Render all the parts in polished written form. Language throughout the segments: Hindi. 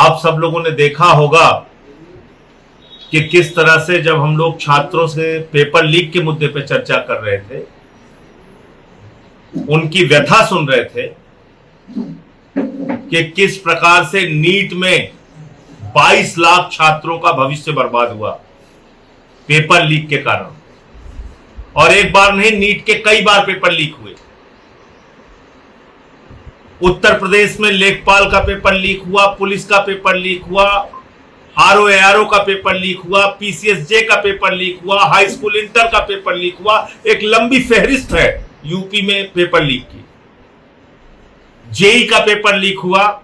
आप सब लोगों ने देखा होगा कि किस तरह से जब हम लोग छात्रों से पेपर लीक के मुद्दे पर चर्चा कर रहे थे, उनकी व्यथा सुन रहे थे कि किस प्रकार से नीट में 22 लाख छात्रों का भविष्य बर्बाद हुआ पेपर लीक के कारण। और एक बार नहीं, नीट के कई बार पेपर लीक हुए। उत्तर प्रदेश में लेखपाल का पेपर लीक हुआ, पुलिस का पेपर लीक हुआ, आरओ का पेपर लीक हुआ, पीसीएसजे का पेपर लीक हुआ, हाई स्कूल इंटर का पेपर लीक हुआ। एक लंबी फहरिस्त है यूपी में पेपर लीक की। जेई का पेपर लीक हुआ,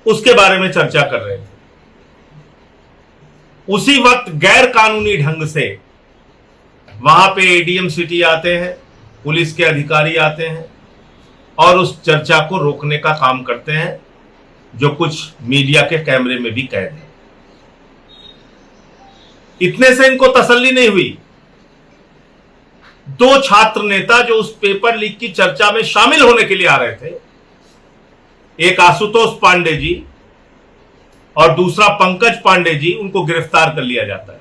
उसके बारे में चर्चा कर रहे थे। उसी वक्त गैर कानूनी ढंग से वहां पे एडीएम सिटी आते हैं, पुलिस के अधिकारी आते हैं और उस चर्चा को रोकने का काम करते हैं, जो कुछ मीडिया के कैमरे में भी कैद है। इतने से इनको तसल्ली नहीं हुई। 2 छात्र नेता जो उस पेपर लीक की चर्चा में शामिल होने के लिए आ रहे थे, एक आशुतोष पांडे जी और दूसरा पंकज पांडे जी, उनको गिरफ्तार कर लिया जाता है।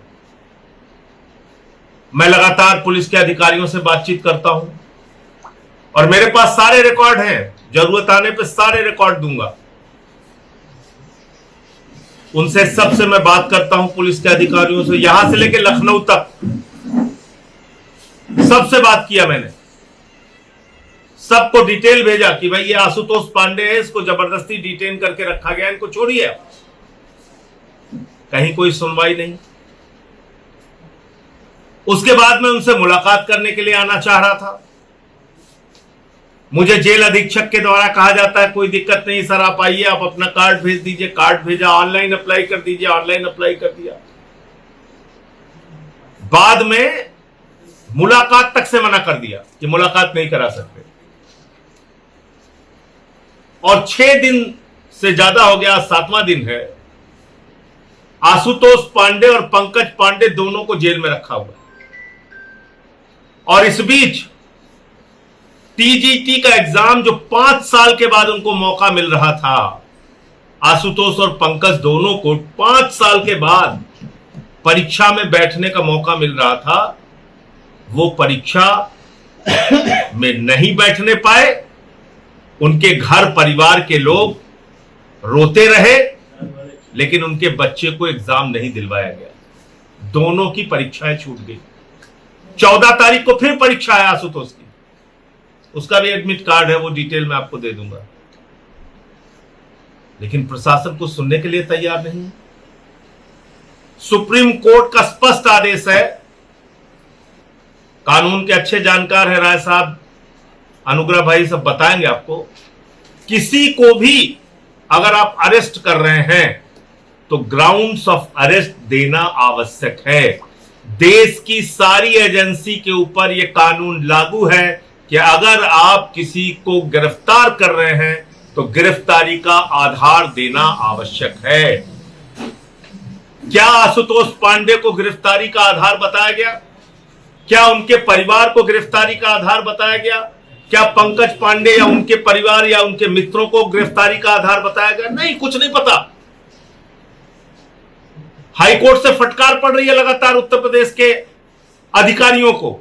मैं लगातार पुलिस के अधिकारियों से बातचीत करता हूं और मेरे पास सारे रिकॉर्ड हैं, जरूरत आने पे सारे रिकॉर्ड दूंगा। उनसे सबसे मैं बात करता हूं, पुलिस के अधिकारियों से, यहां से लेकर लखनऊ तक सबसे बात किया मैंने। सबको डिटेल भेजा कि भाई ये आशुतोष पांडे है, इसको जबरदस्ती डिटेन करके रखा गया, इनको छोड़िए। कहीं कोई सुनवाई नहीं। उसके बाद मैं उनसे मुलाकात करने के लिए आना चाह रहा था। मुझे जेल अधीक्षक के द्वारा कहा जाता है कोई दिक्कत नहीं सर, आप आइए, आप अपना कार्ड भेज दीजिए। कार्ड भेजा, ऑनलाइन अप्लाई कर दीजिए, ऑनलाइन अप्लाई कर दिया। बाद में मुलाकात तक से मना कर दिया कि मुलाकात नहीं करा सकते। और 6 दिन से ज्यादा हो गया, 7वां दिन है, आशुतोष पांडे और पंकज पांडे दोनों को जेल में रखा हुआ है। और इस बीच टीजीटी का एग्जाम जो 5 साल के बाद उनको मौका मिल रहा था, आशुतोष और पंकज दोनों को 5 साल के बाद परीक्षा में बैठने का मौका मिल रहा था, वो परीक्षा में नहीं बैठने पाए। उनके घर परिवार के लोग रोते रहे, लेकिन उनके बच्चे को एग्जाम नहीं दिलवाया गया। दोनों की परीक्षाएं छूट गई। 14 तारीख को फिर परीक्षा है आशुतोष की, उसका भी एडमिट कार्ड है, वो डिटेल मैं आपको दे दूंगा। लेकिन प्रशासन को सुनने के लिए तैयार नहीं। सुप्रीम कोर्ट का स्पष्ट आदेश है, कानून के अच्छे जानकार है राय साहब, अनुग्रह भाई सब बताएंगे आपको। किसी को भी अगर आप अरेस्ट कर रहे हैं तो ग्राउंड्स ऑफ अरेस्ट देना आवश्यक है। देश की सारी एजेंसी के ऊपर यह कानून लागू है कि अगर आप किसी को गिरफ्तार कर रहे हैं तो गिरफ्तारी का आधार देना आवश्यक है। क्या आशुतोष पांडे को गिरफ्तारी का आधार बताया गया? क्या उनके परिवार को गिरफ्तारी का आधार बताया गया? क्या पंकज पांडे या उनके परिवार या उनके मित्रों को गिरफ्तारी का आधार बताया गया? नहीं, कुछ नहीं पता। हाईकोर्ट से फटकार पड़ रही है लगातार उत्तर प्रदेश के अधिकारियों को।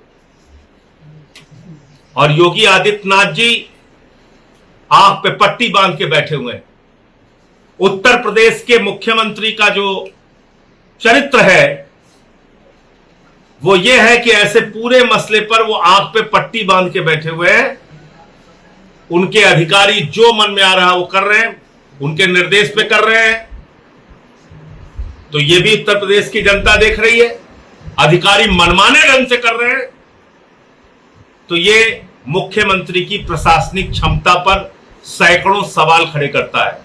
और योगी आदित्यनाथ जी आंख पे पट्टी बांध के बैठे हुए हैं। उत्तर प्रदेश के मुख्यमंत्री का जो चरित्र है वो ये है कि ऐसे पूरे मसले पर वो आंख पे पट्टी बांध के बैठे हुए हैं। उनके अधिकारी जो मन में आ रहा है वो कर रहे हैं, उनके निर्देश पे कर रहे हैं। तो ये भी उत्तर प्रदेश की जनता देख रही है, अधिकारी मनमाने ढंग से कर रहे हैं। तो ये मुख्यमंत्री की प्रशासनिक क्षमता पर सैकड़ों सवाल खड़े करता है।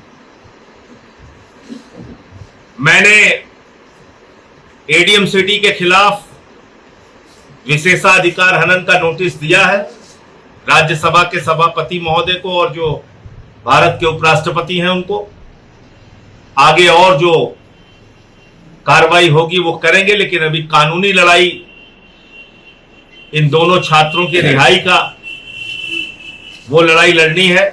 मैंने एडीएम सिटी के खिलाफ विशेषाधिकार हनन का नोटिस दिया है राज्यसभा के सभापति महोदय को और जो भारत के उपराष्ट्रपति हैं उनको। आगे और जो कार्रवाई होगी वो करेंगे, लेकिन अभी कानूनी लड़ाई इन दोनों छात्रों की रिहाई का वो लड़ाई लड़नी है।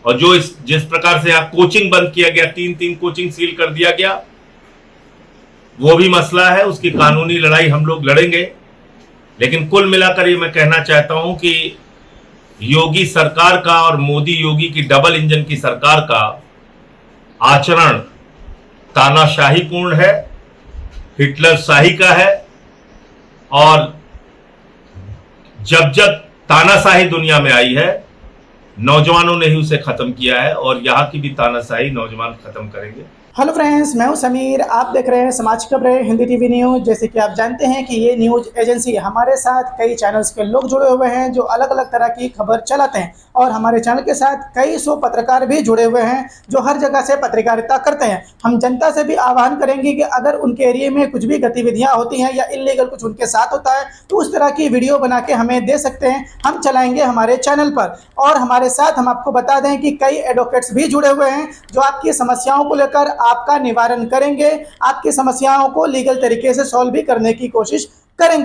और जिस प्रकार से यहाँ कोचिंग बंद किया गया, 3 कोचिंग सील कर दिया गया, वो भी मसला है। उसकी कानूनी लड़ाई हम लोग लड़ेंगे। लेकिन कुल मिलाकर ये मैं कहना चाहता हूं कि योगी सरकार का और मोदी योगी की डबल इंजन की सरकार का आचरण तानाशाही पूर्ण है, हिटलर शाही का है। और जब जब तानाशाही दुनिया में आई है, नौजवानों ने ही उसे खत्म किया है और यहां की भी तानाशाही नौजवान खत्म करेंगे। हेलो फ्रेंड्स, मैं हूं समीर। आप देख रहे हैं समाज खबरें हिंदी टीवी न्यूज। जैसे कि आप जानते हैं कि ये न्यूज एजेंसी हमारे साथ कई चैनल्स के लोग जुड़े हुए हैं जो अलग अलग तरह की खबर चलाते हैं, और हमारे चैनल के साथ कई सौ पत्रकार भी जुड़े हुए हैं जो हर जगह से पत्रकारिता करते हैं। हम जनता से भी आह्वान करेंगे कि अगर उनके एरिया में कुछ भी गतिविधियां होती हैं या इलीगल कुछ उनके साथ होता है तो उस तरह की वीडियो बना के हमें दे सकते हैं, हम चलाएंगे हमारे चैनल पर। और हमारे साथ हम आपको बता दें कि कई एडवोकेट्स भी जुड़े हुए हैं जो आपकी समस्याओं को लेकर आपका निवारण करेंगे, आपकी समस्याओं को लीगल तरीके से सॉल्व भी करने की कोशिश करेंगे।